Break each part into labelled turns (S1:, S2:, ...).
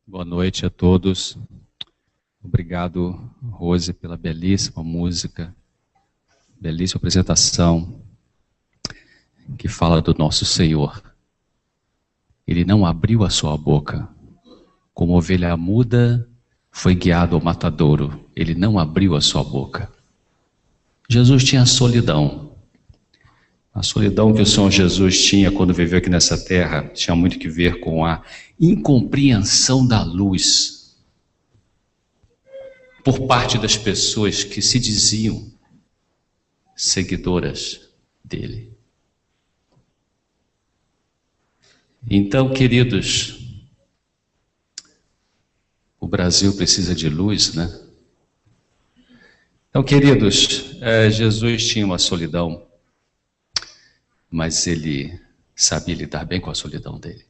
S1: Boa noite a todos. Obrigado, Rose, pela belíssima música, belíssima apresentação que fala do nosso Senhor. Ele não abriu a sua boca. Como ovelha muda, foi guiado ao matadouro. Ele não abriu a sua boca. Jesus tinha solidão. A solidão que o Senhor Jesus tinha quando viveu aqui nessa terra tinha muito que ver com a incompreensão da luz por parte das pessoas que se diziam seguidoras dele. Então, queridos, o Brasil precisa de luz, né? Então, queridos, Jesus tinha uma solidão, mas ele sabia lidar bem com a solidão dele.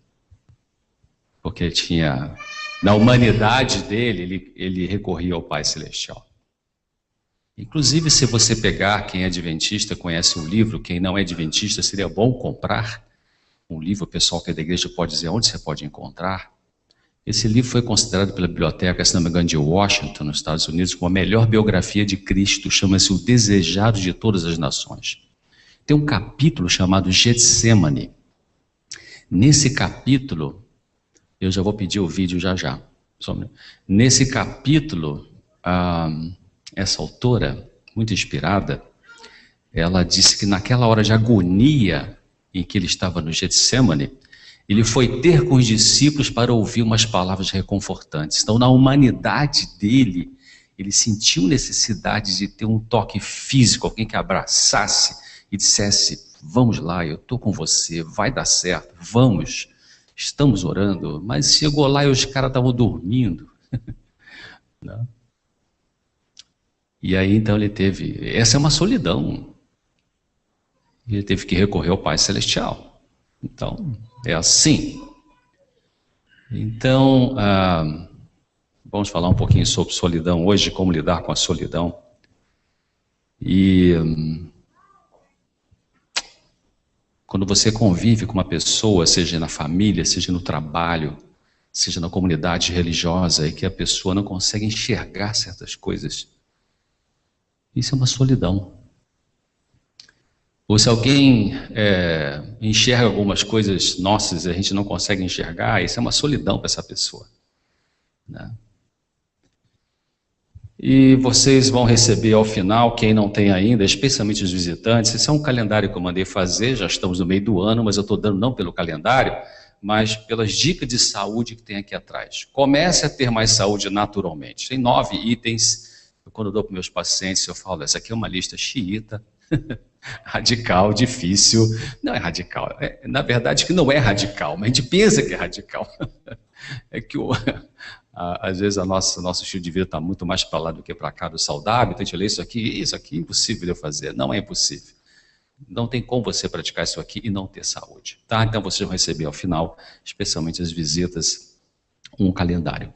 S1: Porque ele tinha, na humanidade dele, ele recorria ao Pai Celestial. Inclusive, se você pegar, quem é adventista conhece o livro, quem não é adventista, seria bom comprar um livro, o pessoal que é da igreja pode dizer onde você pode encontrar. Esse livro foi considerado pela biblioteca, se não me engano, de Washington, nos Estados Unidos, como a melhor biografia de Cristo, chama-se O Desejado de Todas as Nações. Tem um capítulo chamado Getsemane. Nesse capítulo, eu já vou pedir o vídeo já. Nesse capítulo, essa autora, muito inspirada, ela disse que naquela hora de agonia em que ele estava no Getsemane, ele foi ter com os discípulos para ouvir umas palavras reconfortantes. Então, na humanidade dele, ele sentiu necessidade de ter um toque físico, alguém que abraçasse e dissesse, vamos lá, eu estou com você, vai dar certo, vamos, estamos orando. Mas chegou lá e os caras estavam dormindo. Não? E aí então ele teve, essa é uma solidão, ele teve que recorrer ao Pai Celestial. Então, é assim. Então, vamos falar um pouquinho sobre solidão hoje, como lidar com a solidão. E quando você convive com uma pessoa, seja na família, seja no trabalho, seja na comunidade religiosa, e que a pessoa não consegue enxergar certas coisas, isso é uma solidão. Ou se alguém enxerga algumas coisas nossas e a gente não consegue enxergar, isso é uma solidão para essa pessoa, né? E vocês vão receber ao final, quem não tem ainda, especialmente os visitantes, esse é um calendário que eu mandei fazer, já estamos no meio do ano, mas eu estou dando não pelo calendário, mas pelas dicas de saúde que tem aqui atrás. Comece a ter mais saúde naturalmente. Tem 9 itens, quando eu dou para meus pacientes, eu falo, essa aqui é uma lista xiita, radical, difícil. Não é radical, na verdade que não é radical, mas a gente pensa que é radical. É que às vezes nosso estilo de vida está muito mais para lá do que para cá do saudável, então a gente lê isso aqui é impossível de eu fazer. Não é impossível. Não tem como você praticar isso aqui e não ter saúde. Tá? Então vocês vão receber ao final, especialmente as visitas, um calendário.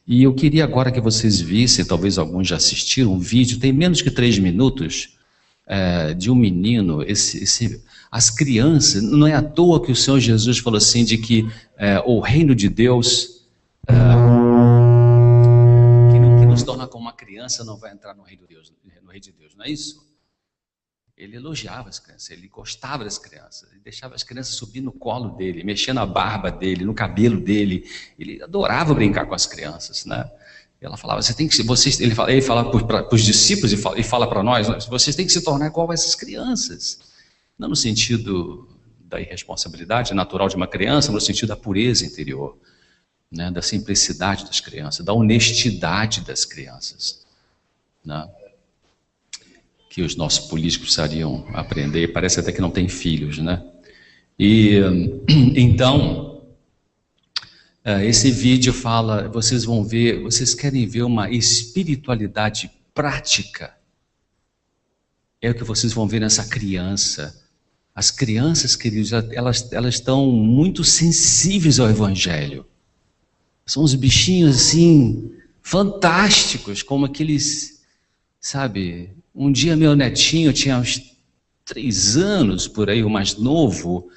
S1: E eu queria agora que vocês vissem, talvez alguns já assistiram, um vídeo, tem menos que 3 minutos, de um menino, as crianças, não é à toa que o Senhor Jesus falou assim, de que o reino de Deus, que nos torna como uma criança, não vai entrar no reino de Deus, não é isso? Ele elogiava as crianças, ele gostava das crianças, ele deixava as crianças subir no colo dele, mexer na barba dele, no cabelo dele, ele adorava brincar com as crianças, né? Ela falava, ele fala para os discípulos e fala para nós, vocês têm que se tornar igual a essas crianças. Não no sentido da irresponsabilidade natural de uma criança, mas no sentido da pureza interior, né? Da simplicidade das crianças, da honestidade das crianças, né? Que os nossos políticos precisariam aprender, parece até que não tem filhos, né? E então, esse vídeo fala, vocês vão ver, vocês querem ver uma espiritualidade prática, é o que vocês vão ver nessa criança. As crianças, queridos, elas estão muito sensíveis ao Evangelho. São uns bichinhos assim, fantásticos, como aqueles, sabe, um dia meu netinho tinha uns 3 anos, por aí, o mais novo,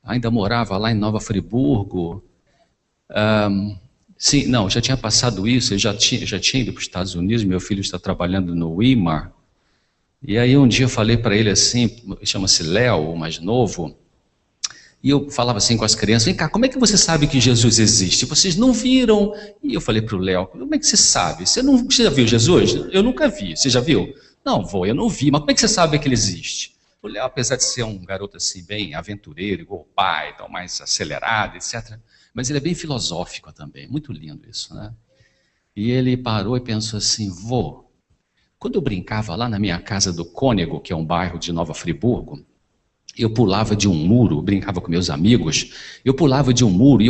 S1: ainda morava lá em Nova Friburgo, Sim, não, já tinha passado isso, eu já tinha ido para os Estados Unidos, meu filho está trabalhando no Weimar, e aí um dia eu falei para ele assim, chama-se Léo, o mais novo, e eu falava assim com as crianças, vem cá, como é que você sabe que Jesus existe? Vocês não viram? E eu falei para o Léo, como é que você sabe? Você já viu Jesus? Eu nunca vi, você já viu? Não, vô, eu não vi, mas como é que você sabe que ele existe? O Léo, apesar de ser um garoto assim, bem aventureiro, igual o pai, então mais acelerado, etc., mas ele é bem filosófico também, muito lindo isso, né? E ele parou e pensou assim, vô, quando eu brincava lá na minha casa do Cônego, que é um bairro de Nova Friburgo, eu pulava de um muro, brincava com meus amigos, eu pulava de um muro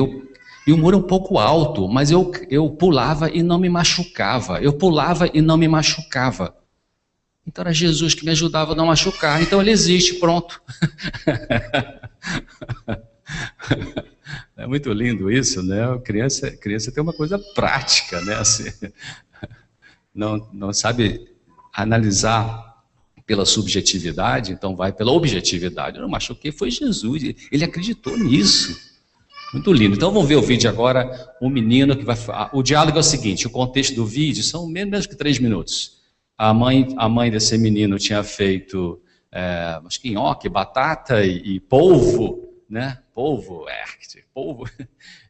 S1: e o muro é um pouco alto, mas eu pulava e não me machucava. Eu pulava e não me machucava. Então era Jesus que me ajudava a não machucar. Então ele existe, pronto. É muito lindo isso, né? A criança tem uma coisa prática, né? Assim, não sabe analisar pela subjetividade, então vai pela objetividade. Eu não machuquei, foi Jesus. Ele acreditou nisso. Muito lindo. Então vamos ver o vídeo agora. Um menino que vai. O diálogo é o seguinte: o contexto do vídeo são menos que 3 minutos. A mãe desse menino tinha feito, acho que nhoque, batata e polvo, né? Polvo.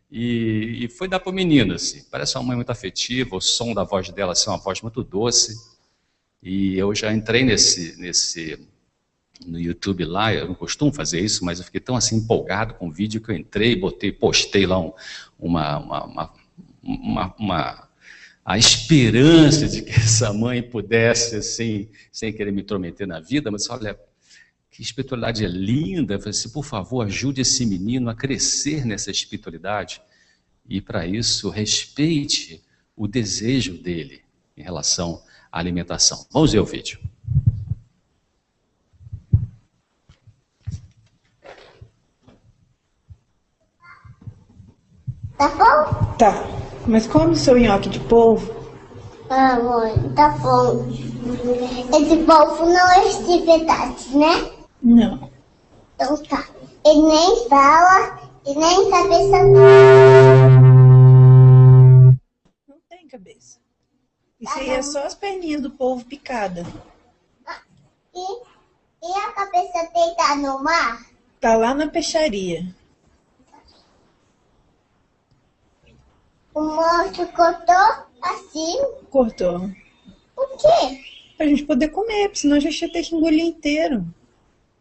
S1: E foi dar para o menino, assim. Parece uma mãe muito afetiva, o som da voz dela assim, uma voz muito doce. E eu já entrei no YouTube lá, eu não costumo fazer isso, mas eu fiquei tão assim empolgado com o vídeo que eu entrei, postei lá uma, uma, uma, a esperança de que essa mãe pudesse, assim, sem querer me intrometer na vida, mas olha, que espiritualidade é linda, eu falei assim, por favor, ajude esse menino a crescer nessa espiritualidade e para isso respeite o desejo dele em relação à alimentação. Vamos ver o vídeo.
S2: Tá bom?
S3: Tá, mas come o seu nhoque de polvo?
S2: Ah, mãe, tá bom. Esse povo não é de verdade, né?
S3: Não.
S2: Então tá. Ele nem fala e nem cabeça.
S3: Não tem cabeça. Isso aí é só as perninhas do polvo picada.
S2: E a cabeça deitar no mar?
S3: Tá lá na peixaria.
S2: O monstro cortou assim.
S3: Cortou.
S2: Por quê?
S3: Pra gente poder comer, porque senão a gente ia ter que engolir inteiro.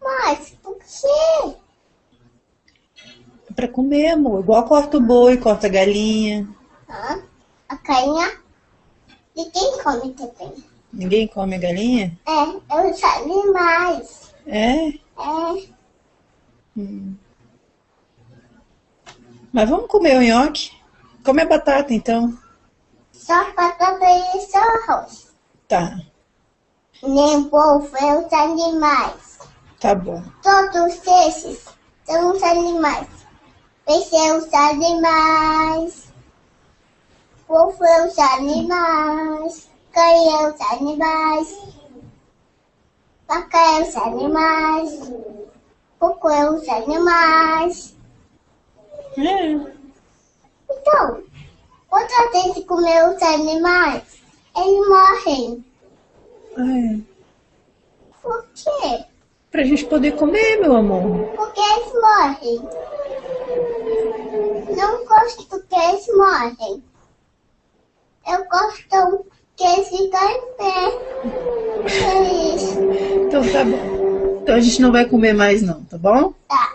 S2: Mas por quê?
S3: É pra comer, amor. Igual corta o boi, corta a galinha.
S2: Ah, a carinha de quem come também.
S3: Ninguém come a galinha?
S2: É os animais.
S3: É?
S2: É.
S3: Mas vamos comer o nhoque? Come a batata, então.
S2: Só batata e só arroz.
S3: Tá,
S2: Nem povo é os animais.
S3: tá bom.
S2: Todos esses são os animais. Peixe é os animais. Povo é os animais. Cães é os animais. Vaca é os animais. Porco é os animais.
S3: É.
S2: Então, quando a gente comer os animais, eles morrem.
S3: É.
S2: Por quê?
S3: Pra gente poder comer, meu amor.
S2: Porque eles morrem. Não gosto que eles morrem. Eu gosto que eles ficam em pé. É isso.
S3: Então tá bom. Então a gente não vai comer mais não, tá bom?
S2: Tá.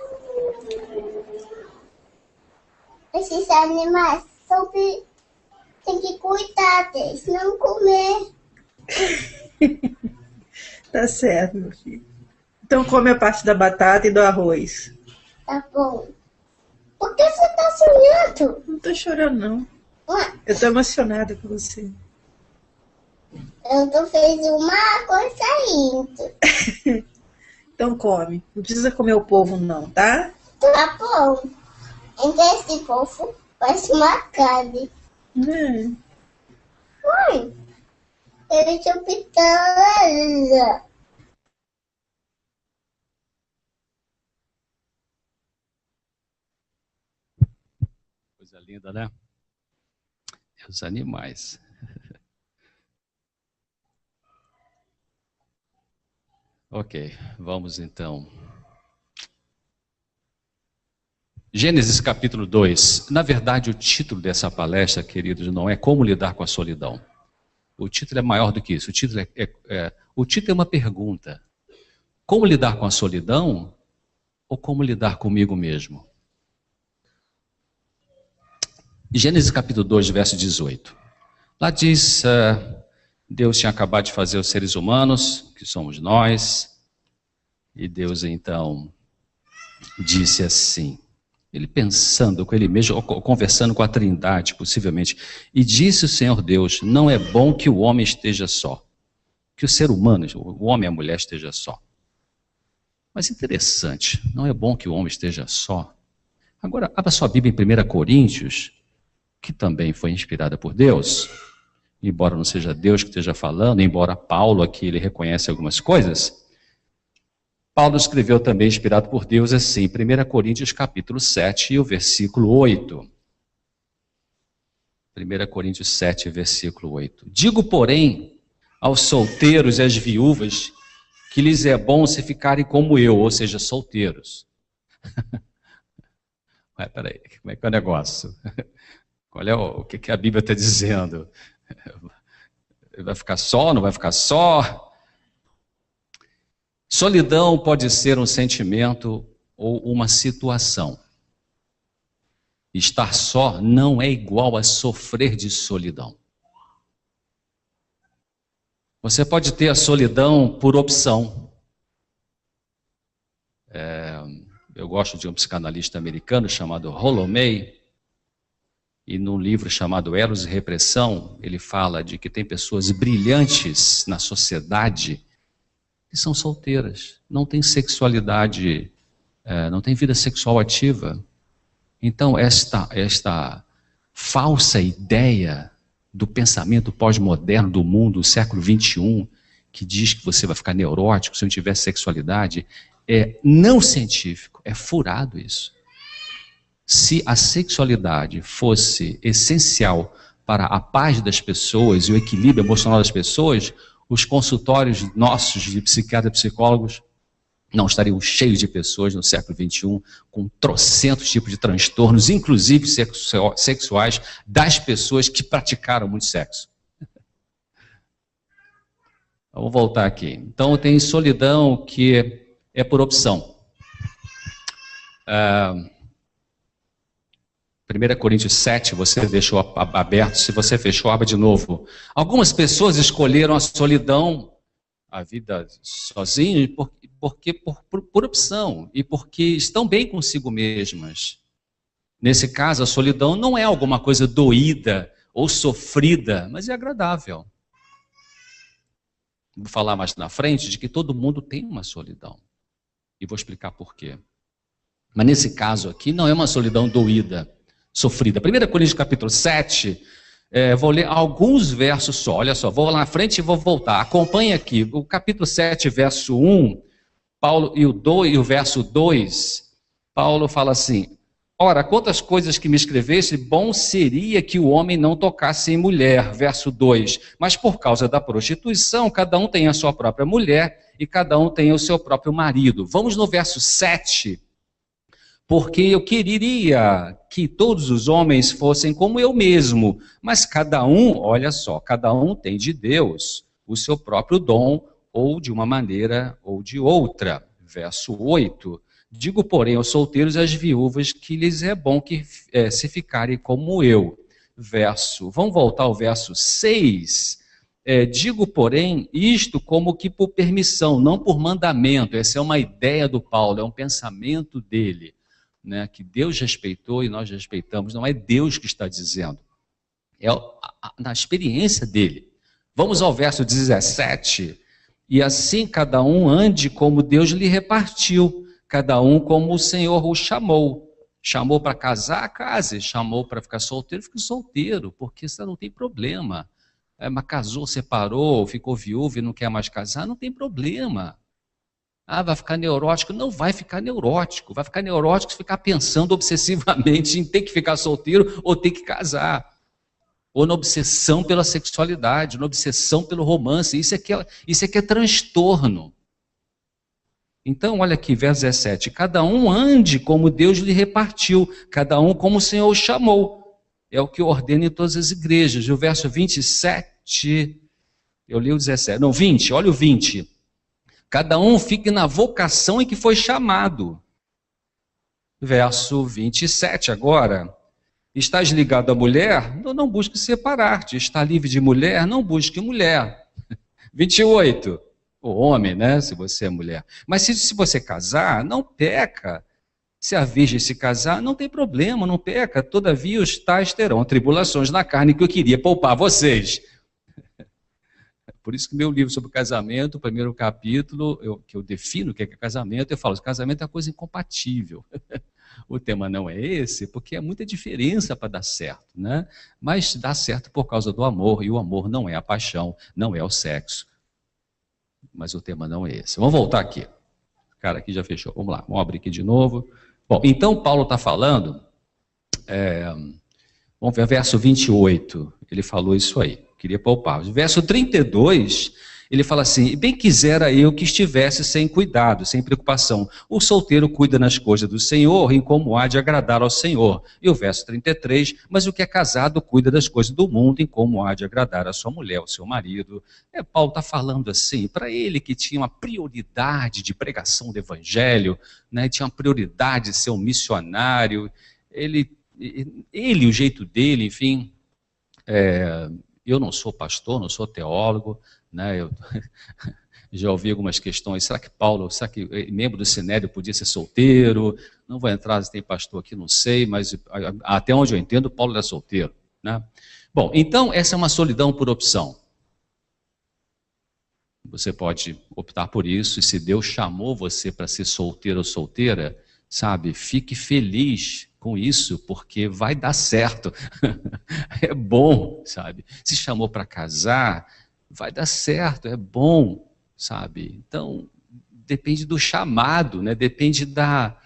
S2: Esses animais tem que cuidar deles, não comer.
S3: Tá certo, meu filho. Então come a parte da batata e do arroz.
S2: Tá bom. Por que você tá sonhando?
S3: Não tô chorando, não.
S2: Ué,
S3: Eu tô emocionada com você.
S2: eu tô fazendo uma coisa indo.
S3: Então come. Não precisa comer o polvo, não, tá?
S2: Tá bom. Então esse povo parece uma carne.
S3: É.
S2: Mãe, ele tinha pitanga.
S1: Coisa linda, né? Os animais. Ok, vamos então. Gênesis capítulo 2. Na verdade, o título dessa palestra, queridos, não é como lidar com a solidão. O título é maior do que isso. O título é uma pergunta. Como lidar com a solidão ou como lidar comigo mesmo? Gênesis capítulo 2, verso 18. Lá diz, Deus tinha acabado de fazer os seres humanos, que somos nós, e Deus então disse assim, ele pensando com ele mesmo, conversando com a Trindade, possivelmente, e disse o Senhor Deus, não é bom que o homem esteja só, que o ser humano, o homem e a mulher esteja só. Mas interessante, não é bom que o homem esteja só. Agora, abra sua Bíblia em 1 Coríntios, que também foi inspirada por Deus, embora não seja Deus que esteja falando, embora Paulo aqui ele reconhece algumas coisas, Paulo escreveu também, inspirado por Deus, assim, 1 Coríntios capítulo 7 e o versículo 8. 1 Coríntios 7, versículo 8. Digo, porém, aos solteiros e às viúvas, que lhes é bom se ficarem como eu, ou seja, solteiros. Mas peraí, como é que é o negócio? Olha o que a Bíblia está dizendo. Vai ficar só, não vai ficar só? Solidão pode ser um sentimento ou uma situação. Estar só não é igual a sofrer de solidão. Você pode ter a solidão por opção. Eu gosto de um psicanalista americano chamado Rollo May, e num livro chamado Eros e Repressão, ele fala de que tem pessoas brilhantes na sociedade que são solteiras, não têm sexualidade, não têm vida sexual ativa. Então, esta falsa ideia do pensamento pós-moderno do mundo do século XXI, que diz que você vai ficar neurótico se não tiver sexualidade, é não científico, é furado isso. Se a sexualidade fosse essencial para a paz das pessoas e o equilíbrio emocional das pessoas, os consultórios nossos de psiquiatras e psicólogos não estariam cheios de pessoas no século XXI com trocentos tipos de transtornos, inclusive sexuais, das pessoas que praticaram muito sexo. Vamos voltar aqui. Então tem solidão que é por opção. 1 Coríntios 7, você deixou aberto, se você fechou, abra de novo. Algumas pessoas escolheram a solidão, a vida sozinho, por opção, e porque estão bem consigo mesmas. Nesse caso, a solidão não é alguma coisa doída ou sofrida, mas é agradável. Vou falar mais na frente de que todo mundo tem uma solidão, e vou explicar por quê. Mas nesse caso aqui, não é uma solidão doída, sofrida. 1 Coríntios capítulo 7, vou ler alguns versos só, olha só, vou lá na frente e vou voltar. Acompanhe aqui, o capítulo 7, verso 1, Paulo, e o verso 2, Paulo fala assim, ora, quantas coisas que me escrevesse, bom seria que o homem não tocasse em mulher, verso 2, mas por causa da prostituição, cada um tem a sua própria mulher e cada um tem o seu próprio marido. Vamos no verso 7, porque eu queria que todos os homens fossem como eu mesmo, mas cada um, olha só, cada um tem de Deus o seu próprio dom, ou de uma maneira ou de outra. Verso 8, digo, porém, aos solteiros e às viúvas que lhes é bom que se ficarem como eu. Vamos voltar ao verso 6, digo, porém, isto como que por permissão, não por mandamento. Essa é uma ideia do Paulo, é um pensamento dele. Né, que Deus respeitou e nós respeitamos, não é Deus que está dizendo, é na experiência dele. Vamos ao verso 17, e assim cada um ande como Deus lhe repartiu, cada um como o Senhor o chamou. Chamou para casar, case, chamou para ficar solteiro, fique solteiro, porque isso não tem problema. Mas casou, separou, ficou viúvo e não quer mais casar, não tem problema. Vai ficar neurótico? Não vai ficar neurótico. Vai ficar neurótico se ficar pensando obsessivamente em ter que ficar solteiro ou ter que casar. ou na obsessão pela sexualidade, na obsessão pelo romance. Isso é que é transtorno. Então, olha aqui, verso 17. Cada um ande como Deus lhe repartiu, cada um como o Senhor o chamou. É o que ordena em todas as igrejas. E o verso 27, eu li o 17, não, 20, olha o 20. Cada um fique na vocação em que foi chamado. Verso 27 agora. Estás ligado à mulher? Não busque separar-te. Está livre de mulher? Não busque mulher. 28. O homem, né? Se você é mulher. Mas se você casar, não peca. Se a virgem se casar, não tem problema, não peca. Todavia os tais terão tribulações na carne, que eu queria poupar vocês. Por isso que meu livro sobre casamento, o primeiro capítulo, que eu defino o que é casamento, eu falo que casamento é uma coisa incompatível. O tema não é esse, porque é muita diferença para dar certo, né? Mas dá certo por causa do amor, e o amor não é a paixão, não é o sexo. Mas o tema não é esse. Vamos voltar aqui. O cara aqui já fechou. Vamos lá, vamos abrir aqui de novo. Bom, então Paulo está falando, vamos ver, verso 28, ele falou isso aí, queria poupar. Verso 32, ele fala assim: bem quisera eu que estivesse sem cuidado, sem preocupação. O solteiro cuida nas coisas do Senhor, em como há de agradar ao Senhor. E o verso 33, mas o que é casado cuida das coisas do mundo, em como há de agradar a sua mulher, ao seu marido. Paulo está falando assim, para ele que tinha uma prioridade de pregação do evangelho, né, tinha uma prioridade de ser um missionário, ele o jeito dele, enfim, eu não sou pastor, não sou teólogo, né, eu já ouvi algumas questões, será que membro do Sinédrio podia ser solteiro? Não vou entrar se tem pastor aqui, não sei, mas até onde eu entendo, Paulo era solteiro, né? Bom, então essa é uma solidão por opção. Você pode optar por isso, e se Deus chamou você para ser solteiro ou solteira, sabe, fique feliz com isso, porque vai dar certo. É bom, sabe? Se chamou para casar, vai dar certo, é bom, sabe? Então, depende do chamado, né? Depende da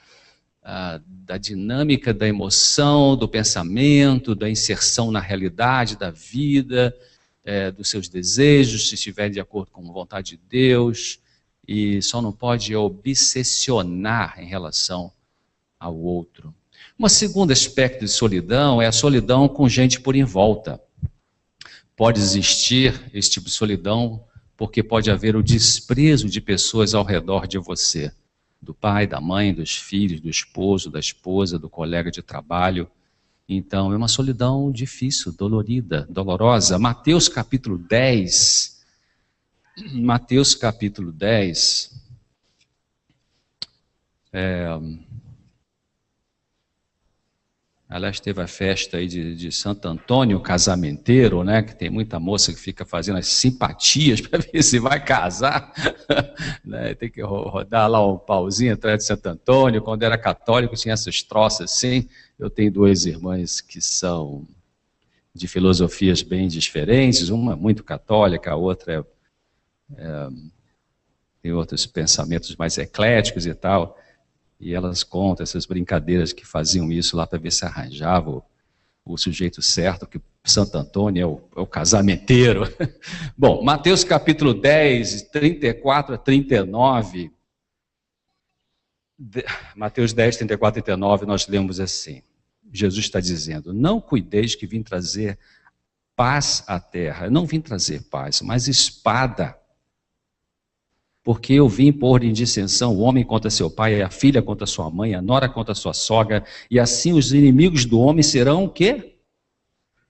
S1: dinâmica da emoção, do pensamento, da inserção na realidade da vida, dos seus desejos, se estiver de acordo com a vontade de Deus, e só não pode obsessionar em relação ao outro. Um segundo aspecto de solidão é a solidão com gente por em volta. Pode existir esse tipo de solidão porque pode haver o desprezo de pessoas ao redor de você, do pai, da mãe, dos filhos, do esposo, da esposa, do colega de trabalho. Então é uma solidão difícil, dolorida, dolorosa. Mateus capítulo 10, aliás, teve a festa aí de Santo Antônio, casamenteiro, né? Que tem muita moça que fica fazendo as simpatias para ver se vai casar. Né? Tem que rodar lá um pauzinho atrás de Santo Antônio. Quando era católico tinha essas troças assim. Eu tenho duas irmãs que são de filosofias bem diferentes. Uma muito católica, a outra tem outros pensamentos mais ecléticos e tal. E elas contam essas brincadeiras que faziam isso lá para ver se arranjava o sujeito certo, que Santo Antônio é o casamenteiro. Bom, Mateus capítulo 10, 34 a 39. Mateus 10, 34 a 39, nós lemos assim. Jesus está dizendo: não cuideis que vim trazer paz à terra. Eu não vim trazer paz, mas espada. Porque eu vim pôr em dissensão o homem contra seu pai, a filha contra sua mãe, a nora contra sua sogra, e assim os inimigos do homem serão o quê?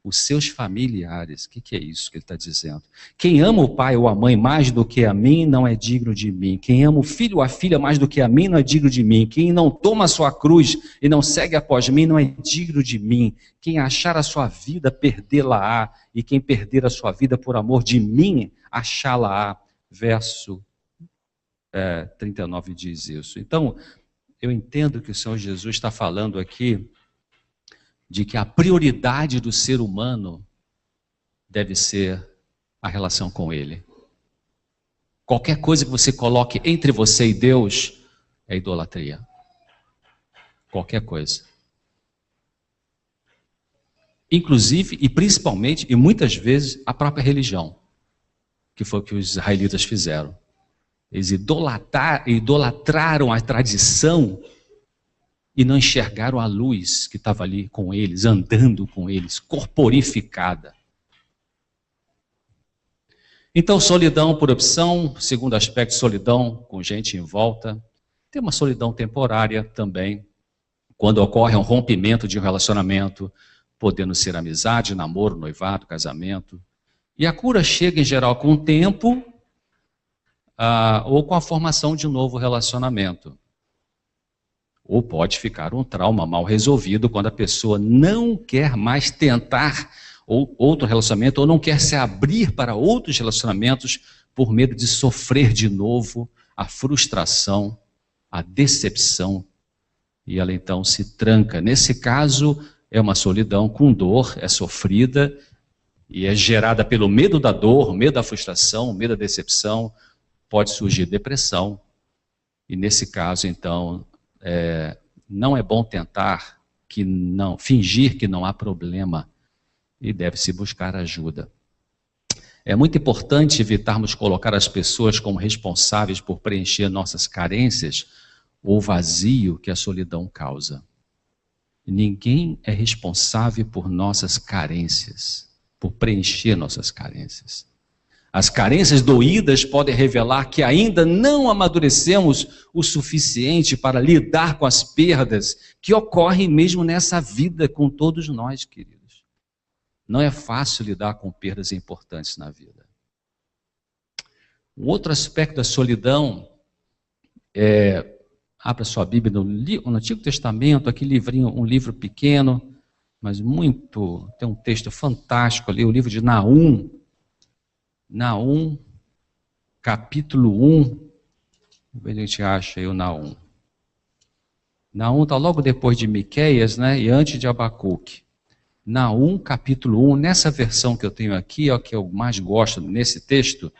S1: Os seus familiares. O que é isso que ele está dizendo? Quem ama o pai ou a mãe mais do que a mim, não é digno de mim. Quem ama o filho ou a filha mais do que a mim, não é digno de mim. Quem não toma a sua cruz e não segue após mim, não é digno de mim. Quem achar a sua vida, perdê-la-á. E quem perder a sua vida por amor de mim, achá-la-á. Verso 39 diz isso. Então, eu entendo que o Senhor Jesus está falando aqui de que a prioridade do ser humano deve ser a relação com Ele. Qualquer coisa que você coloque entre você e Deus é idolatria. Qualquer coisa. inclusive e principalmente e muitas vezes a própria religião, que foi o que os israelitas fizeram. Eles idolatraram a tradição e não enxergaram a luz que estava ali com eles, andando com eles, corporificada. Então, solidão por opção, segundo aspecto, solidão com gente em volta. Tem uma solidão temporária também, quando ocorre um rompimento de um relacionamento, podendo ser amizade, namoro, noivado, casamento. E a cura chega, em geral, com o tempo ou com a formação de um novo relacionamento. Ou pode ficar um trauma mal resolvido quando a pessoa não quer mais tentar outro relacionamento ou não quer se abrir para outros relacionamentos por medo de sofrer de novo a frustração, a decepção, e ela então se tranca. Nesse caso, é uma solidão com dor, é sofrida e é gerada pelo medo da dor, medo da frustração, medo da decepção, pode surgir depressão. E nesse caso, então, não é bom fingir que não há problema e deve-se buscar ajuda. É muito importante evitarmos colocar as pessoas como responsáveis por preencher nossas carências ou vazio que a solidão causa. Ninguém é responsável por nossas carências, por preencher nossas carências. As carências doídas podem revelar que ainda não amadurecemos o suficiente para lidar com as perdas que ocorrem mesmo nessa vida com todos nós, queridos. Não é fácil lidar com perdas importantes na vida. Um outro aspecto da solidão abra sua Bíblia no Antigo Testamento, aqui um livro pequeno, mas tem um texto fantástico ali, o livro de Naum. Naum, capítulo 1. Vamos ver se a gente acha aí o Naum. Naum está logo depois de Miqueias, né, e antes de Abacuque. Naum, capítulo 1, nessa versão que eu tenho aqui, que eu mais gosto nesse texto,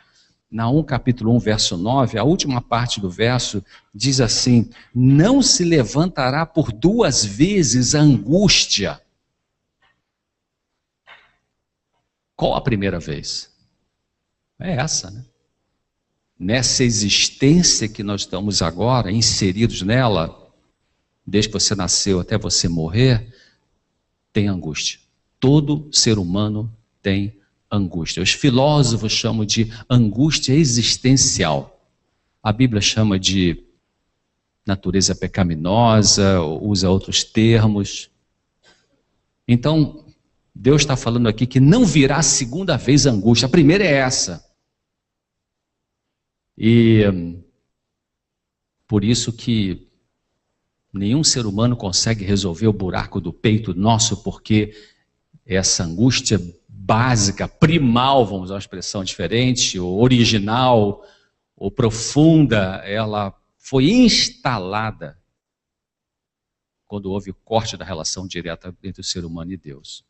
S1: Naum, capítulo 1, verso 9, a última parte do verso diz assim: não se levantará por 2 vezes a angústia. Qual a primeira vez? É essa, né? Nessa existência que nós estamos agora, inseridos nela, desde que você nasceu até você morrer, tem angústia. Todo ser humano tem angústia. Os filósofos chamam de angústia existencial. A Bíblia chama de natureza pecaminosa, usa outros termos. Então, Deus está falando aqui que não virá a segunda vez a angústia. A primeira é essa. E por isso que nenhum ser humano consegue resolver o buraco do peito nosso, porque essa angústia básica, primal, vamos usar uma expressão diferente, ou original, ou profunda, ela foi instalada quando houve o corte da relação direta entre o ser humano e Deus.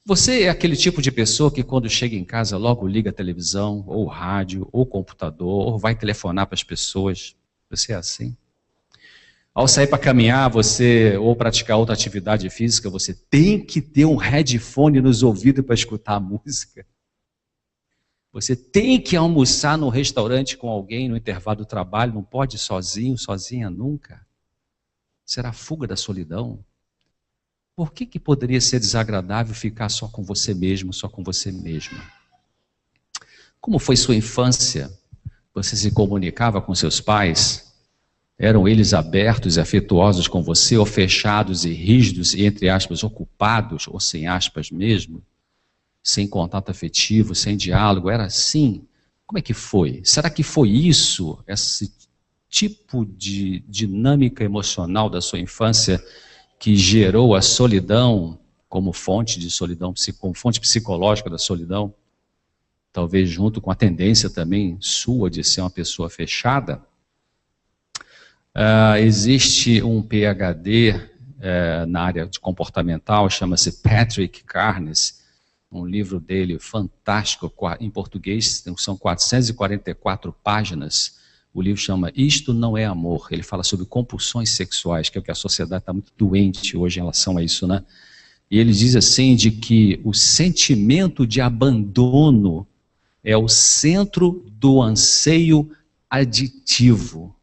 S1: Você é aquele tipo de pessoa que quando chega em casa logo liga a televisão, ou rádio, ou computador, ou vai telefonar para as pessoas. Você é assim? Ao sair para caminhar, ou praticar outra atividade física, você tem que ter um headphone nos ouvidos para escutar a música. Você tem que almoçar no restaurante com alguém no intervalo do trabalho, não pode ir sozinho, sozinha nunca. Será a fuga da solidão? Por que poderia ser desagradável ficar só com você mesmo, só com você mesma? Como foi sua infância? Você se comunicava com seus pais? Eram eles abertos e afetuosos com você, ou fechados e rígidos e, entre aspas, ocupados, ou sem aspas mesmo? Sem contato afetivo, sem diálogo? Era assim? Como é que foi? Será que foi isso, esse tipo de dinâmica emocional da sua infância que gerou a solidão como fonte de solidão, como fonte psicológica da solidão? Talvez junto com a tendência também sua de ser uma pessoa fechada. Existe um PhD na área de comportamental, chama-se Patrick Carnes, um livro dele fantástico, em português são 444 páginas, o livro chama Isto Não é Amor. Ele fala sobre compulsões sexuais, que é o que a sociedade está muito doente hoje em relação a isso, né? E ele diz assim, de que o sentimento de abandono é o centro do anseio aditivo.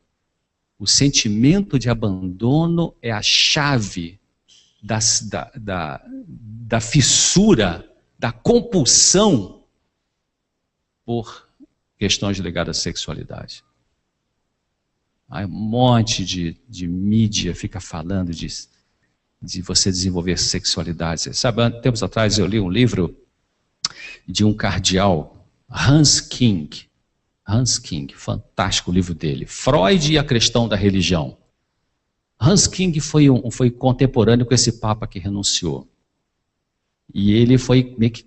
S1: O sentimento de abandono é a chave da fissura, da compulsão por questões ligadas à sexualidade. Aí um monte de mídia fica falando de você desenvolver sexualidade. Sabe, tempos atrás eu li um livro de um cardeal, Hans King, fantástico o livro dele, Freud e a Questão da Religião. Hans King foi contemporâneo com esse papa que renunciou. E ele foi meio que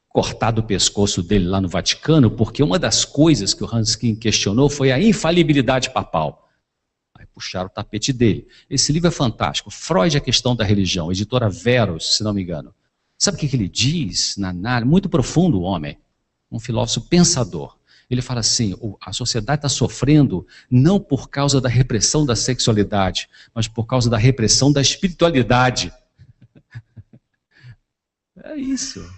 S1: cortado o pescoço dele lá no Vaticano, porque uma das coisas que o Hans King questionou foi a infalibilidade papal. Aí puxaram o tapete dele. Esse livro é fantástico, Freud e a Questão da Religião, editora Veros, se não me engano. Sabe o que ele diz? Muito profundo o homem, um filósofo pensador. Ele fala assim, a sociedade está sofrendo não por causa da repressão da sexualidade, mas por causa da repressão da espiritualidade. É isso.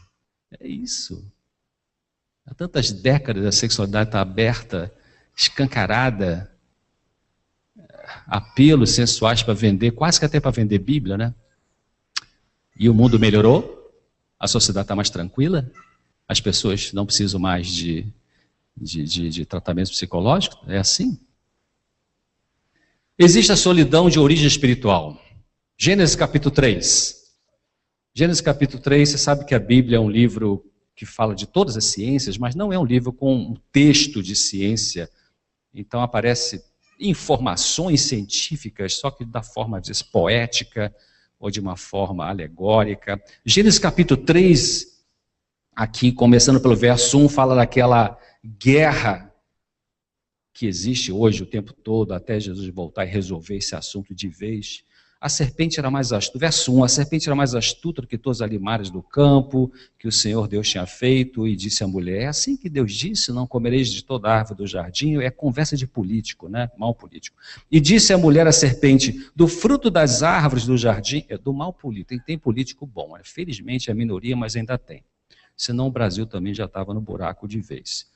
S1: Há tantas décadas a sexualidade está aberta, escancarada, apelos sensuais para vender, quase que até para vender Bíblia, né? E o mundo melhorou, a sociedade está mais tranquila, as pessoas não precisam mais de tratamento psicológico, é assim. Existe a solidão de origem espiritual. Gênesis capítulo 3. Gênesis capítulo 3, você sabe que a Bíblia é um livro que fala de todas as ciências, mas não é um livro com um texto de ciência. Então aparece informações científicas, só que da forma poética ou de uma forma alegórica. Gênesis capítulo 3, aqui começando pelo verso 1, fala daquela guerra que existe hoje o tempo todo, até Jesus voltar e resolver esse assunto de vez. A serpente era mais astuta, verso 1, a serpente era mais astuta do que todos os animais do campo, que o Senhor Deus tinha feito, e disse à mulher, é assim que Deus disse, não comereis de toda a árvore do jardim, é conversa de político, né? Mal político. E disse a mulher à serpente, do fruto das árvores do jardim, é do mal político, tem político bom, felizmente é a minoria, mas ainda tem. Senão o Brasil também já estava no buraco de vez.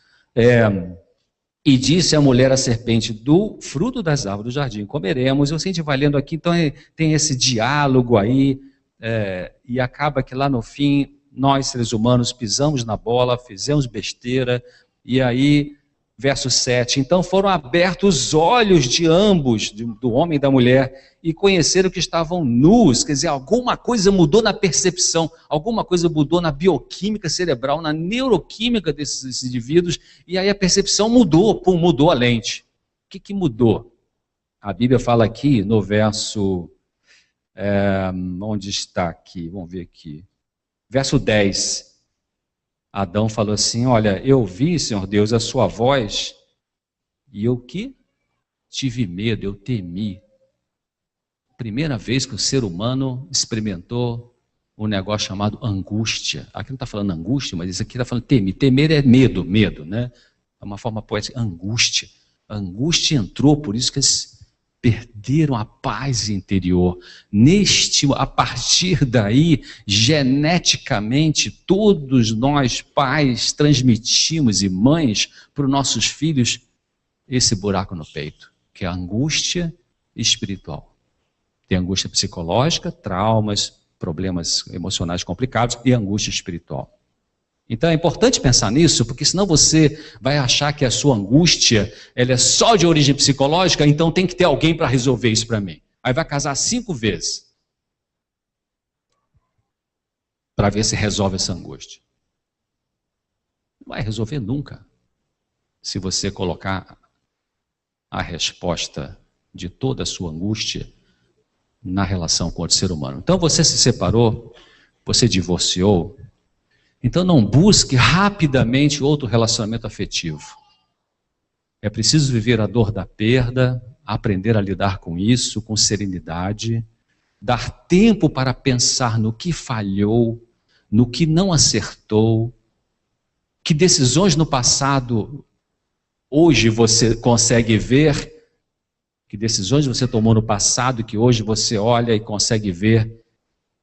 S1: E disse a mulher à serpente, do fruto das árvores do jardim comeremos. Eu sei que vai lendo aqui, então tem esse diálogo aí, e acaba que lá no fim, nós seres humanos pisamos na bola, fizemos besteira, e aí, verso 7, então foram abertos os olhos de ambos, do homem e da mulher, e conheceram que estavam nus, quer dizer, alguma coisa mudou na percepção, alguma coisa mudou na bioquímica cerebral, na neuroquímica desses indivíduos, e aí a percepção mudou, mudou a lente. O que mudou? A Bíblia fala aqui no verso, onde está aqui? Vamos ver aqui. Verso 10, Adão falou assim, olha, eu vi, Senhor Deus, a sua voz, e eu tive medo, eu temi. Primeira vez que o ser humano experimentou um negócio chamado angústia. Aqui não está falando angústia, mas isso aqui está falando temer. Temer é medo, né? É uma forma poética, angústia. A angústia entrou, por isso que eles perderam a paz interior. A partir daí, geneticamente, todos nós, pais, transmitimos e mães, para os nossos filhos, esse buraco no peito, que é a angústia espiritual. Tem angústia psicológica, traumas, problemas emocionais complicados e angústia espiritual. Então é importante pensar nisso, porque senão você vai achar que a sua angústia ela é só de origem psicológica, então tem que ter alguém para resolver isso para mim. Aí vai casar 5 vezes para ver se resolve essa angústia. Não vai resolver nunca, se você colocar a resposta de toda a sua angústia na relação com o ser humano. Então você se separou, você divorciou, então não busque rapidamente outro relacionamento afetivo. É preciso viver a dor da perda, aprender a lidar com isso, com serenidade, dar tempo para pensar no que falhou, no que não acertou, que decisões no passado hoje você consegue ver, que decisões você tomou no passado que hoje você olha e consegue ver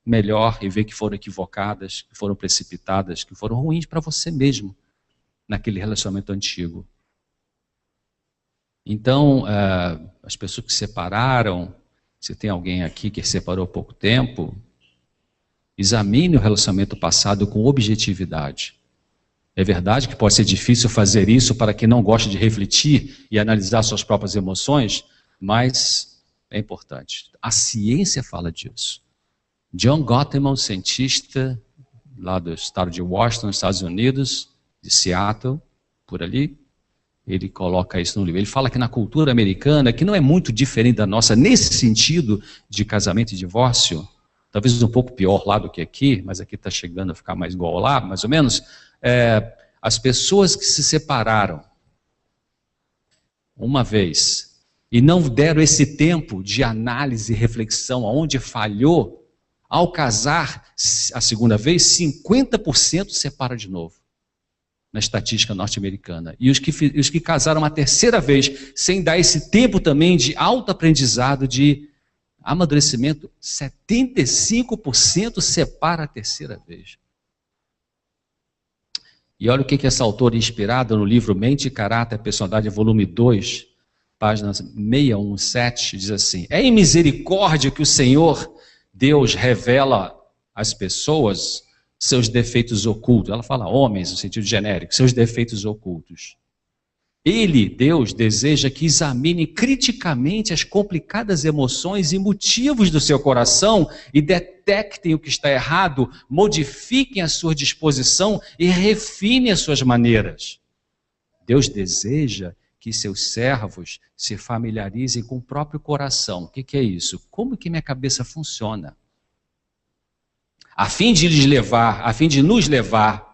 S1: melhor e ver que foram equivocadas, que foram precipitadas, que foram ruins para você mesmo, naquele relacionamento antigo. Então, as pessoas que se separaram, se tem alguém aqui que se separou há pouco tempo, examine o relacionamento passado com objetividade. É verdade que pode ser difícil fazer isso para quem não gosta de refletir e analisar suas próprias emoções, mas é importante. A ciência fala disso. John Gottman, cientista lá do estado de Washington, Estados Unidos, de Seattle, por ali, ele coloca isso no livro. Ele fala que na cultura americana, que não é muito diferente da nossa nesse sentido de casamento e divórcio, talvez um pouco pior lá do que aqui, mas aqui está chegando a ficar mais igual lá, mais ou menos, as pessoas que se separaram uma vez e não deram esse tempo de análise e reflexão aonde falhou, ao casar a segunda vez, 50% separa de novo, na estatística norte-americana. E os que casaram a terceira vez, sem dar esse tempo também de autoaprendizado, de amadurecimento, 75% separa a terceira vez. E olha o que essa autora, inspirada no livro Mente, Caráter e Personalidade, volume 2, página 617, diz assim: é em misericórdia que o Senhor Deus revela às pessoas seus defeitos ocultos. Ela fala homens, no sentido genérico, seus defeitos ocultos. Ele, Deus, deseja que examine criticamente as complicadas emoções e motivos do seu coração e detectem o que está errado, modifiquem a sua disposição e refinem as suas maneiras. Deus deseja que seus servos se familiarizem com o próprio coração. O que é isso? Como que minha cabeça funciona? A fim de nos levar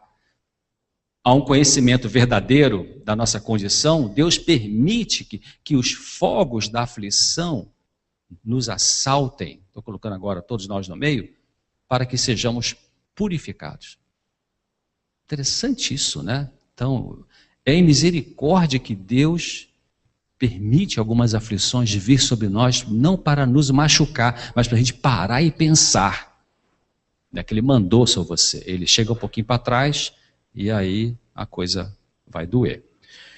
S1: a um conhecimento verdadeiro da nossa condição, Deus permite que os fogos da aflição nos assaltem, estou colocando agora todos nós no meio, para que sejamos purificados. Interessante isso, né? Então, é em misericórdia que Deus permite algumas aflições vir sobre nós, não para nos machucar, mas para a gente parar e pensar. Não é que ele mandou sobre você, ele chega um pouquinho para trás e aí a coisa vai doer.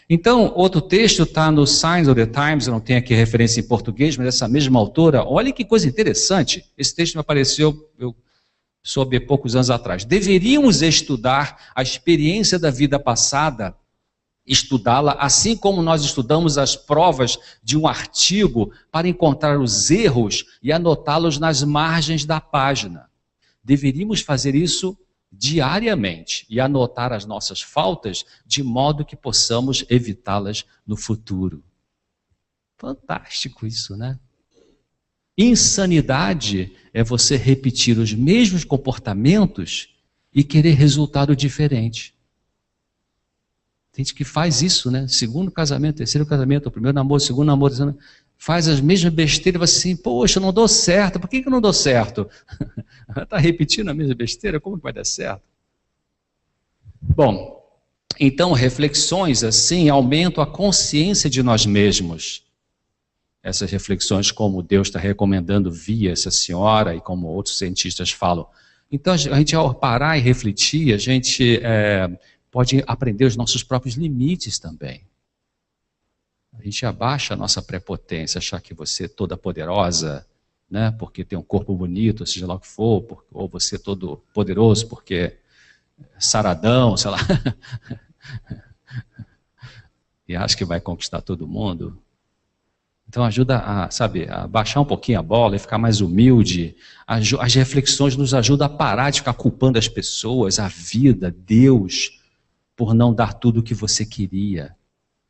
S1: Então, outro texto está no Signs of the Times, eu não tenho aqui referência em português, mas essa mesma autora, olha que coisa interessante, esse texto me apareceu, eu soube há poucos anos atrás. Deveríamos estudar a experiência da vida passada, estudá-la assim como nós estudamos as provas de um artigo para encontrar os erros e anotá-los nas margens da página. Deveríamos fazer isso diariamente e anotar as nossas faltas de modo que possamos evitá-las no futuro. Fantástico isso, né? Insanidade é você repetir os mesmos comportamentos e querer resultado diferente. Tem gente que faz isso, né? Segundo casamento, terceiro casamento, primeiro namoro, segundo namoro, faz as mesmas besteiras, vai assim, poxa, não dou certo, por que eu não dou certo? Está repetindo a mesma besteira, como que vai dar certo? Bom, então reflexões assim aumentam a consciência de nós mesmos. Essas reflexões, como Deus está recomendando via essa senhora e como outros cientistas falam. Então a gente, ao parar e refletir, a gente pode aprender os nossos próprios limites também. A gente abaixa a nossa prepotência, achar que você é toda poderosa, né, porque tem um corpo bonito, seja lá o que for, ou você é todo poderoso porque é saradão, sei lá, e acha que vai conquistar todo mundo. Então ajuda a baixar um pouquinho a bola e ficar mais humilde. As reflexões nos ajudam a parar de ficar culpando as pessoas, a vida, Deus, por não dar tudo o que você queria.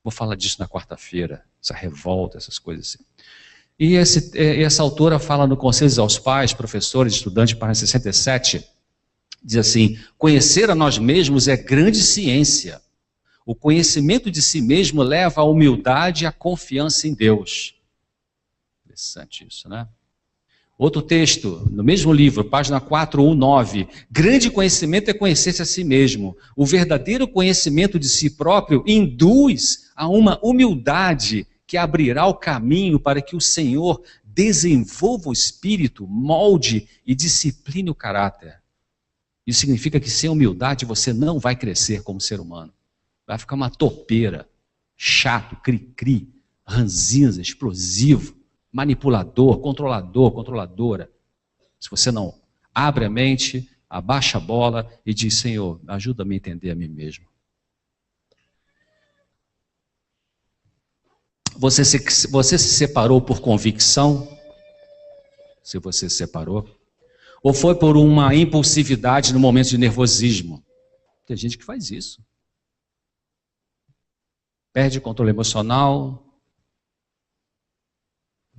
S1: Vou falar disso na quarta-feira, essa revolta, essas coisas assim. E essa autora fala no Conselhos aos Pais, Professores, Estudantes, página 67, diz assim: conhecer a nós mesmos é grande ciência. O conhecimento de si mesmo leva à humildade e à confiança em Deus. Interessante isso, né? Outro texto, no mesmo livro, página 419. Grande conhecimento é conhecer-se a si mesmo. O verdadeiro conhecimento de si próprio induz a uma humildade que abrirá o caminho para que o Senhor desenvolva o espírito, molde e discipline o caráter. Isso significa que sem humildade você não vai crescer como ser humano. Vai ficar uma topeira, chato, cri-cri, ranzinza, explosivo, manipulador, controlador, controladora. Se você não abre a mente, abaixa a bola e diz: Senhor, ajuda-me a entender a mim mesmo. Você se separou por convicção? Se você se separou? Ou foi por uma impulsividade no momento de nervosismo? Tem gente que faz isso. Perde o controle emocional,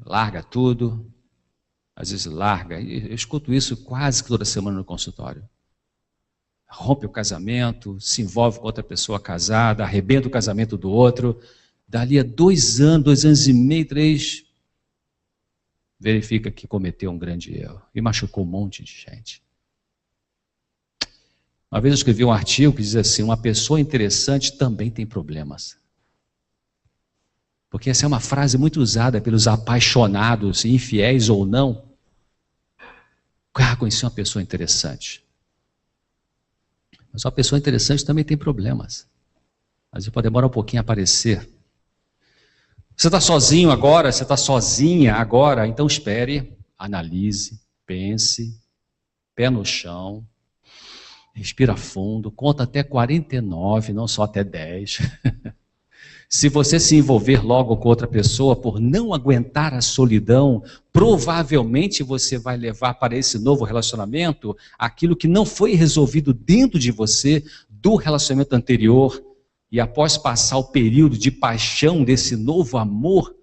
S1: larga tudo, às vezes larga. Eu escuto isso quase que toda semana no consultório. Rompe o casamento, se envolve com outra pessoa casada, arrebenta o casamento do outro. Dali a 2 anos e meio, 3, verifica que cometeu um grande erro e machucou um monte de gente. Uma vez eu escrevi um artigo que diz assim: uma pessoa interessante também tem problemas. Porque essa é uma frase muito usada pelos apaixonados, infiéis ou não. Conheci uma pessoa interessante. Mas uma pessoa interessante também tem problemas. Mas pode demorar um pouquinho a aparecer. Você está sozinho agora, você está sozinha agora, então espere, analise, pense, pé no chão, respira fundo, conta até 49, não só até 10. Se você se envolver logo com outra pessoa por não aguentar a solidão, provavelmente você vai levar para esse novo relacionamento aquilo que não foi resolvido dentro de você do relacionamento anterior. E após passar o período de paixão desse novo amor,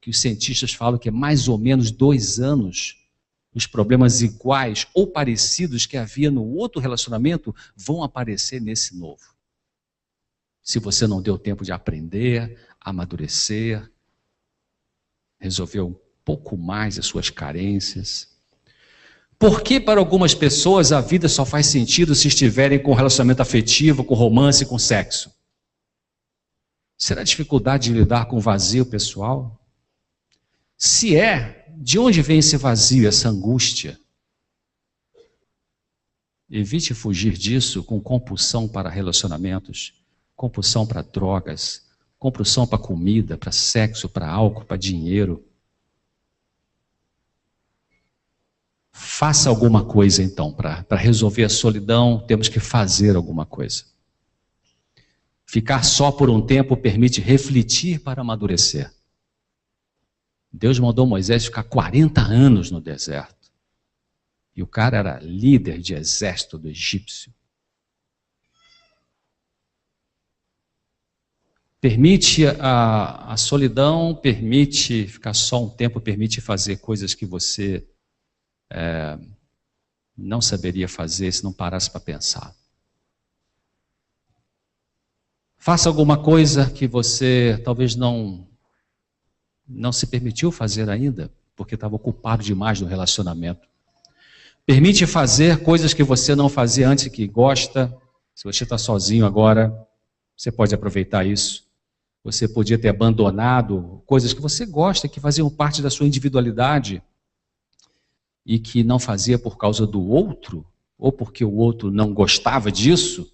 S1: que os cientistas falam que é mais ou menos 2 anos, os problemas iguais ou parecidos que havia no outro relacionamento vão aparecer nesse novo. Se você não deu tempo de aprender, amadurecer, resolver um pouco mais as suas carências. Por que para algumas pessoas a vida só faz sentido se estiverem com relacionamento afetivo, com romance, com sexo? Será a dificuldade de lidar com o vazio pessoal? Se é, de onde vem esse vazio, essa angústia? Evite fugir disso com compulsão para relacionamentos, compulsão para drogas, compulsão para comida, para sexo, para álcool, para dinheiro. Faça alguma coisa então, para resolver a solidão, temos que fazer alguma coisa. Ficar só por um tempo permite refletir para amadurecer. Deus mandou Moisés ficar 40 anos no deserto. E o cara era líder de exército do egípcio. Permite a solidão, permite ficar só um tempo, permite fazer coisas que você não saberia fazer se não parasse para pensar. Faça alguma coisa que você talvez não se permitiu fazer ainda, porque estava ocupado demais no relacionamento. Permite fazer coisas que você não fazia antes, que gosta. Se você está sozinho agora, você pode aproveitar isso. Você podia ter abandonado coisas que você gosta, que faziam parte da sua individualidade e que não fazia por causa do outro, ou porque o outro não gostava disso,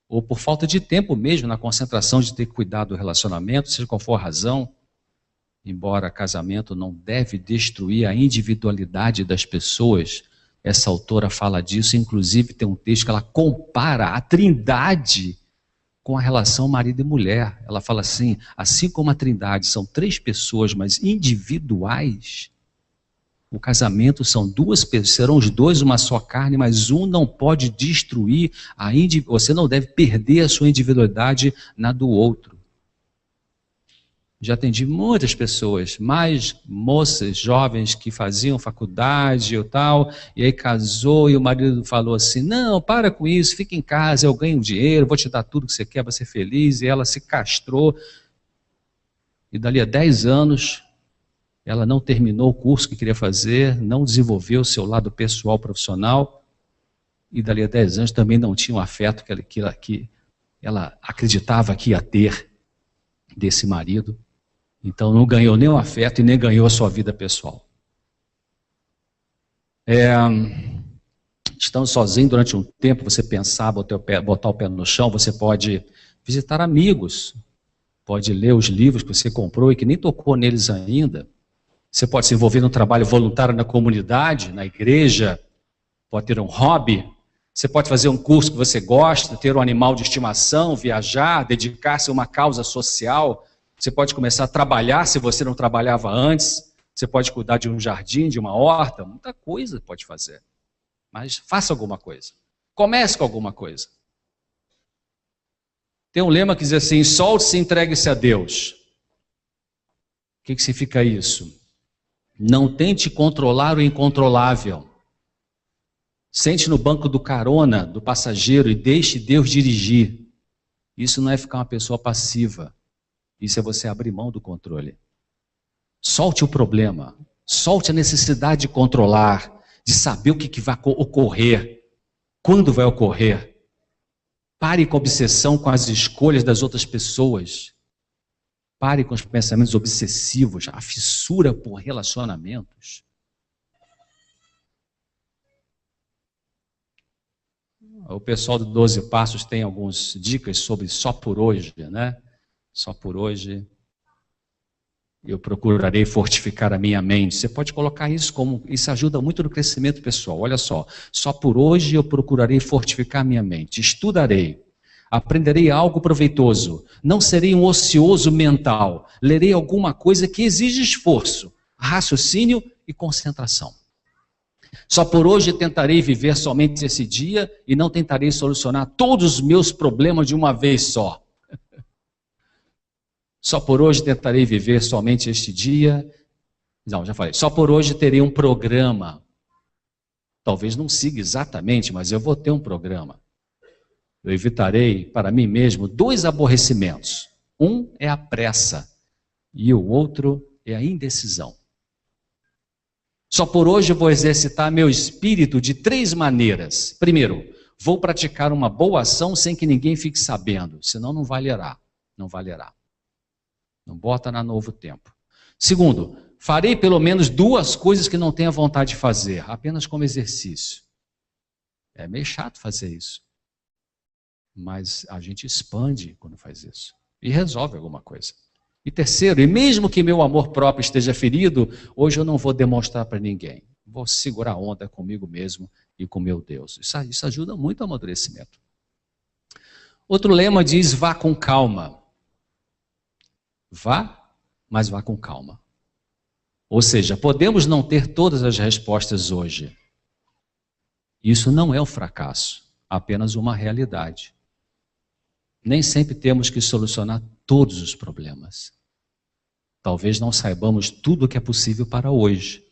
S1: ou por falta de tempo mesmo, na concentração de ter cuidado do relacionamento, seja qual for a razão. Embora casamento não deve destruir a individualidade das pessoas, essa autora fala disso, inclusive tem um texto que ela compara a trindade com a relação marido e mulher. Ela fala assim como a trindade são 3 pessoas, mas individuais, o casamento são 2 pessoas, serão os 2 uma só carne, mas um não pode destruir você não deve perder a sua individualidade na do outro. Já atendi muitas pessoas, mais moças, jovens que faziam faculdade ou tal, e aí casou e o marido falou assim: não, para com isso, fica em casa, eu ganho dinheiro, vou te dar tudo que você quer, vai ser feliz, e ela se castrou. E dali a 10 anos, ela não terminou o curso que queria fazer, não desenvolveu o seu lado pessoal, profissional, e dali a 10 anos também não tinha o afeto que ela acreditava que ia ter desse marido. Então não ganhou nem o afeto e nem ganhou a sua vida pessoal. Estando sozinho durante um tempo, você pensar, botar o pé no chão, você pode visitar amigos, pode ler os livros que você comprou e que nem tocou neles ainda. Você pode se envolver num trabalho voluntário na comunidade, na igreja, pode ter um hobby. Você pode fazer um curso que você gosta, ter um animal de estimação, viajar, dedicar-se a uma causa social. Você pode começar a trabalhar se você não trabalhava antes. Você pode cuidar de um jardim, de uma horta, muita coisa pode fazer. Mas faça alguma coisa. Comece com alguma coisa. Tem um lema que diz assim, solte-se e entregue-se a Deus. O que significa isso? Não tente controlar o incontrolável. Sente no banco do carona, do passageiro, e deixe Deus dirigir. Isso não é ficar uma pessoa passiva. Isso é você abrir mão do controle. Solte o problema. Solte a necessidade de controlar, de saber o que vai ocorrer, quando vai ocorrer. Pare com a obsessão com as escolhas das outras pessoas. Pare com os pensamentos obsessivos, a fissura por relacionamentos. O pessoal do 12 Passos tem algumas dicas sobre só por hoje, né? Só por hoje eu procurarei fortificar a minha mente. Você pode colocar isso como, isso ajuda muito no crescimento pessoal. Olha só por hoje eu procurarei fortificar a minha mente. Estudarei, aprenderei algo proveitoso, não serei um ocioso mental, lerei alguma coisa que exige esforço, raciocínio e concentração. Só por hoje tentarei viver somente esse dia e não tentarei solucionar todos os meus problemas de uma vez só. Só por hoje tentarei viver somente este dia. Não, já falei. Só por hoje terei um programa. Talvez não siga exatamente, mas eu vou ter um programa. Eu evitarei para mim mesmo 2 aborrecimentos. Um é a pressa e o outro é a indecisão. Só por hoje eu vou exercitar meu espírito de 3 maneiras. Primeiro, vou praticar uma boa ação sem que ninguém fique sabendo, senão não valerá. Não valerá. Não bota na Novo Tempo. Segundo, farei pelo menos 2 coisas que não tenha vontade de fazer, apenas como exercício. É meio chato fazer isso. Mas a gente expande quando faz isso. E resolve alguma coisa. E terceiro, e mesmo que meu amor próprio esteja ferido, hoje eu não vou demonstrar para ninguém. Vou segurar a onda comigo mesmo e com meu Deus. Isso ajuda muito ao amadurecimento. Outro lema diz, vá com calma. Vá, mas vá com calma. Ou seja, podemos não ter todas as respostas hoje. Isso não é um fracasso, apenas uma realidade. Nem sempre temos que solucionar todos os problemas. Talvez não saibamos tudo o que é possível para hoje.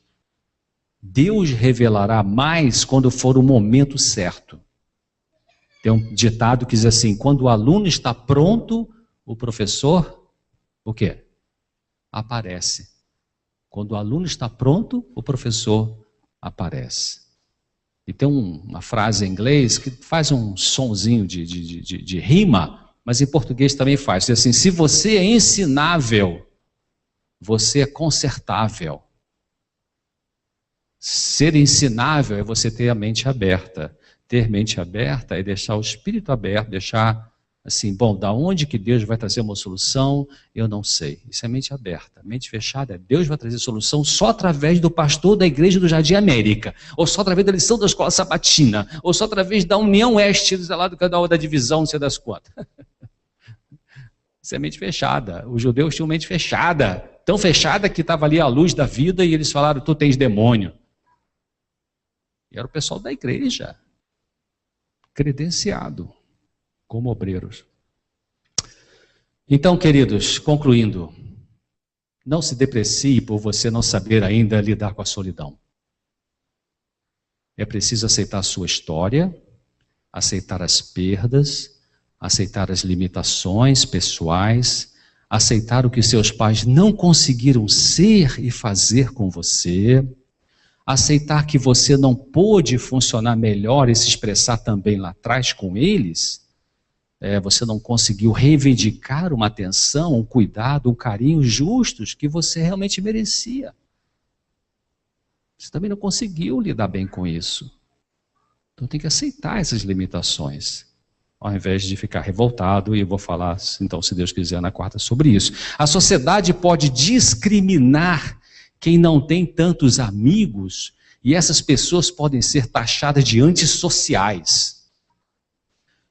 S1: Deus revelará mais quando for o momento certo. Tem um ditado que diz assim, quando o aluno está pronto, o professor, o quê? Aparece. Quando o aluno está pronto, o professor aparece. E tem uma frase em inglês que faz um sonzinho de rima, mas em português também faz. Diz assim, se você é ensinável, você é consertável. Ser ensinável é você ter a mente aberta. Ter mente aberta é deixar o espírito aberto, deixar assim, bom, da onde que Deus vai trazer uma solução, eu não sei. Isso é mente aberta. Mente fechada é Deus vai trazer solução só através do pastor da igreja do Jardim América, ou só através da lição da escola sabatina, ou só através da União Oeste, lá do canal da divisão, não sei das quantas. Isso é mente fechada. Os judeus tinham mente fechada, tão fechada que estava ali a luz da vida e eles falaram, tu tens demônio. E era o pessoal da igreja, credenciado como obreiros. Então, queridos, concluindo, não se deprecie por você não saber ainda lidar com a solidão. É preciso aceitar a sua história, aceitar as perdas, aceitar as limitações pessoais, aceitar o que seus pais não conseguiram ser e fazer com você, aceitar que você não pôde funcionar melhor e se expressar também lá atrás com eles, você não conseguiu reivindicar uma atenção, um cuidado, um carinho justos que você realmente merecia. Você também não conseguiu lidar bem com isso. Então tem que aceitar essas limitações, ao invés de ficar revoltado, e eu vou falar, então, se Deus quiser, na quarta sobre isso. A sociedade pode discriminar quem não tem tantos amigos, e essas pessoas podem ser taxadas de antissociais.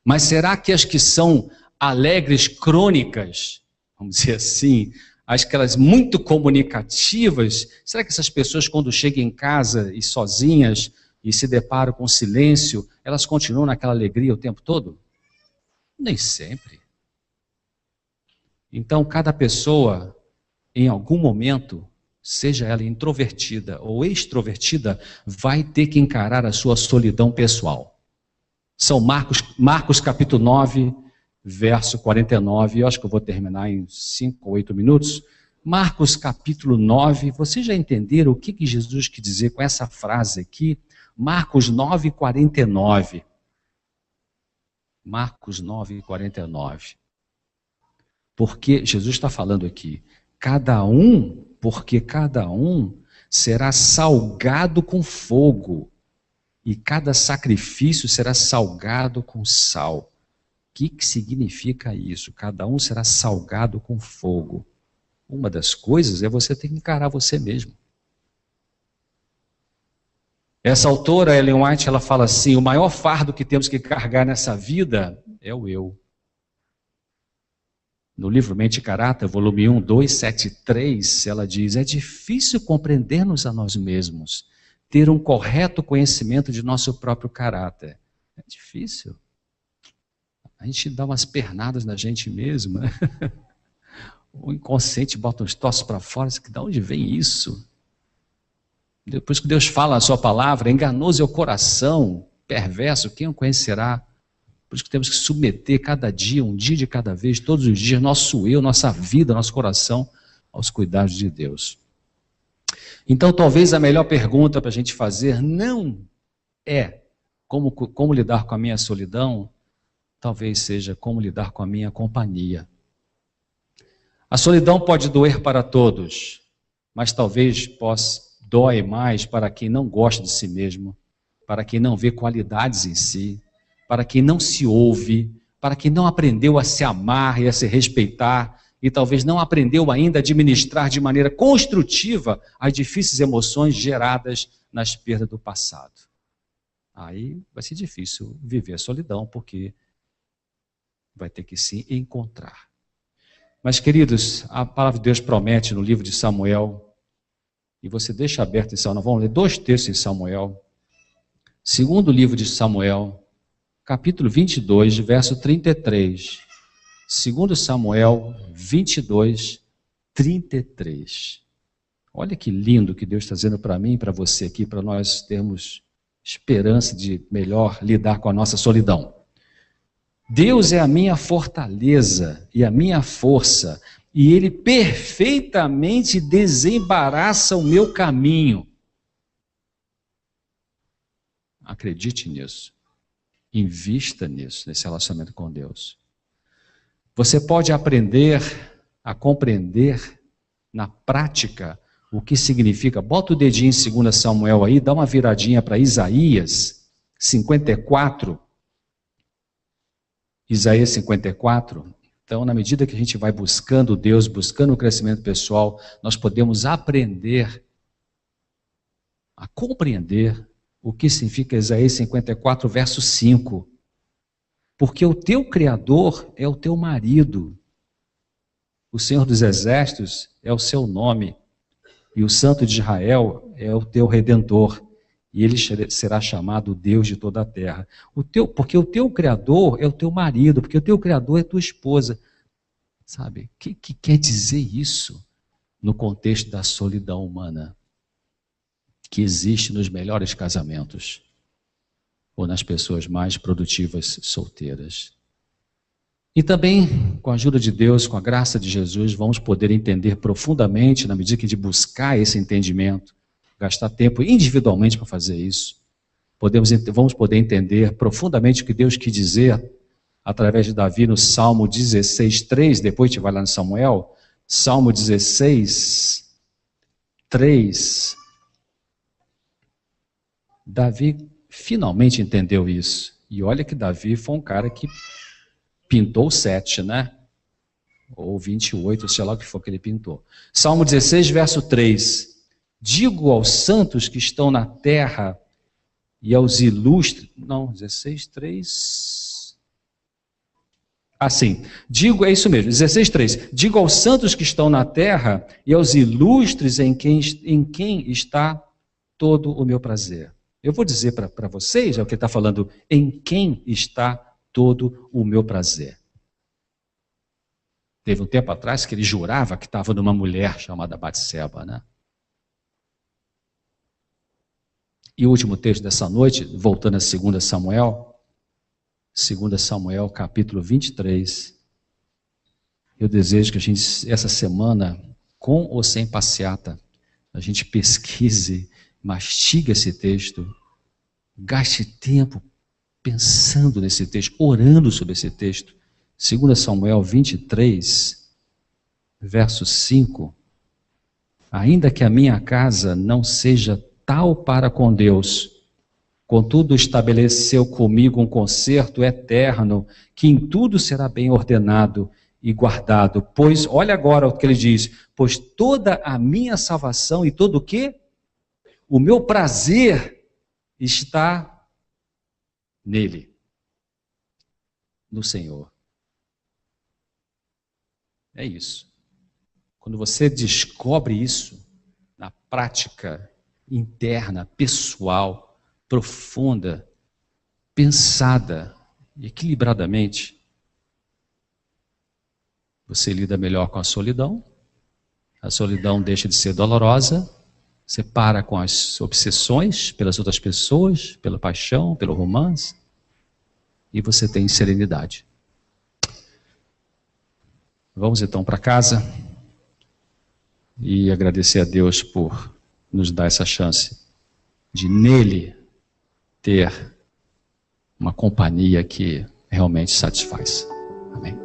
S1: Mas será que as que são alegres crônicas, vamos dizer assim, aquelas muito comunicativas, será que essas pessoas, quando chegam em casa e sozinhas e se deparam com silêncio, elas continuam naquela alegria o tempo todo? Nem sempre. Então, cada pessoa, em algum momento, seja ela introvertida ou extrovertida, vai ter que encarar a sua solidão pessoal. São Marcos capítulo 9, verso 49, eu acho que eu vou terminar em 5 ou 8 minutos. Marcos capítulo 9, vocês já entenderam o que Jesus quis dizer com essa frase aqui? Marcos 9, 49. Marcos 9, 49. Porque Jesus está falando aqui, porque cada um será salgado com fogo, e cada sacrifício será salgado com sal. O que significa isso? Cada um será salgado com fogo. Uma das coisas é você ter que encarar você mesmo. Essa autora, Ellen White, ela fala assim, o maior fardo que temos que carregar nessa vida é o eu. No livro Mente e Caráter, volume 1, 273, ela diz, é difícil compreendermos a nós mesmos, ter um correto conhecimento de nosso próprio caráter. É difícil. A gente dá umas pernadas na gente mesmo. O inconsciente bota uns tossos para fora. De onde vem isso? Depois que Deus fala a sua palavra, enganoso é o coração, perverso, quem o conhecerá? Por isso que temos que submeter cada dia, um dia de cada vez, todos os dias, nosso eu, nossa vida, nosso coração, aos cuidados de Deus. Então, talvez a melhor pergunta para a gente fazer não é como lidar com a minha solidão, talvez seja como lidar com a minha companhia. A solidão pode doer para todos, mas talvez dói mais para quem não gosta de si mesmo, para quem não vê qualidades em si, para quem não se ouve, para quem não aprendeu a se amar e a se respeitar, e talvez não aprendeu ainda a administrar de maneira construtiva as difíceis emoções geradas nas perdas do passado. Aí vai ser difícil viver a solidão, porque vai ter que se encontrar. Mas, queridos, a palavra de Deus promete no livro de Samuel, e você deixa aberto em Samuel, nós vamos ler 2 textos em Samuel. Segundo livro de Samuel, capítulo 22, verso 33. Segundo Samuel 22, 33. Olha que lindo que Deus está dizendo para mim e para você aqui, para nós termos esperança de melhor lidar com a nossa solidão. Deus é a minha fortaleza e a minha força, e Ele perfeitamente desembaraça o meu caminho. Acredite nisso. Invista nisso, nesse relacionamento com Deus. Você pode aprender a compreender na prática o que significa. Bota o dedinho em 2 Samuel aí, dá uma viradinha para Isaías 54. Isaías 54. Então, na medida que a gente vai buscando Deus, buscando o crescimento pessoal, nós podemos aprender a compreender o que significa Isaías 54, verso 5. Porque o teu Criador é o teu marido, o Senhor dos Exércitos é o seu nome, e o Santo de Israel é o teu Redentor, e ele será chamado Deus de toda a terra. Porque o teu Criador é o teu marido, porque o teu Criador é tua esposa. Sabe, o que quer dizer isso no contexto da solidão humana que existe nos melhores casamentos? Ou nas pessoas mais produtivas solteiras. E também, com a ajuda de Deus, com a graça de Jesus, vamos poder entender profundamente, na medida que de buscar esse entendimento, gastar tempo individualmente para fazer isso, vamos poder entender profundamente o que Deus quis dizer, através de Davi no Salmo 16, 3, depois a gente vai lá no Samuel, Salmo 16, 3, Davi finalmente entendeu isso. E olha que Davi foi um cara que pintou 7, né? Ou 28, sei lá o que for que ele pintou. Salmo 16, verso 3. Digo aos santos que estão na terra e aos ilustres... Não, 16, 3... Assim, digo, é isso mesmo, 16, 3. Digo aos santos que estão na terra e aos ilustres em quem está todo o meu prazer. Eu vou dizer para vocês, é o que ele está falando, em quem está todo o meu prazer. Teve um tempo atrás que ele jurava que estava numa mulher chamada Batseba, né? E o último texto dessa noite, voltando a 2 Samuel, 2 Samuel capítulo 23, eu desejo que a gente, essa semana, com ou sem passeata, a gente pesquise, mastigue esse texto, gaste tempo pensando nesse texto, orando sobre esse texto. 2 Samuel 23, verso 5. Ainda que a minha casa não seja tal para com Deus, contudo estabeleceu comigo um concerto eterno, que em tudo será bem ordenado e guardado. Pois, olha agora o que ele diz, pois toda a minha salvação e todo o quê? O meu prazer está nele, no Senhor. É isso. Quando você descobre isso na prática interna, pessoal, profunda, pensada e equilibradamente, você lida melhor com a solidão deixa de ser dolorosa, você para com as obsessões pelas outras pessoas, pela paixão, pelo romance, e você tem serenidade. Vamos então para casa e agradecer a Deus por nos dar essa chance de nele ter uma companhia que realmente satisfaz. Amém.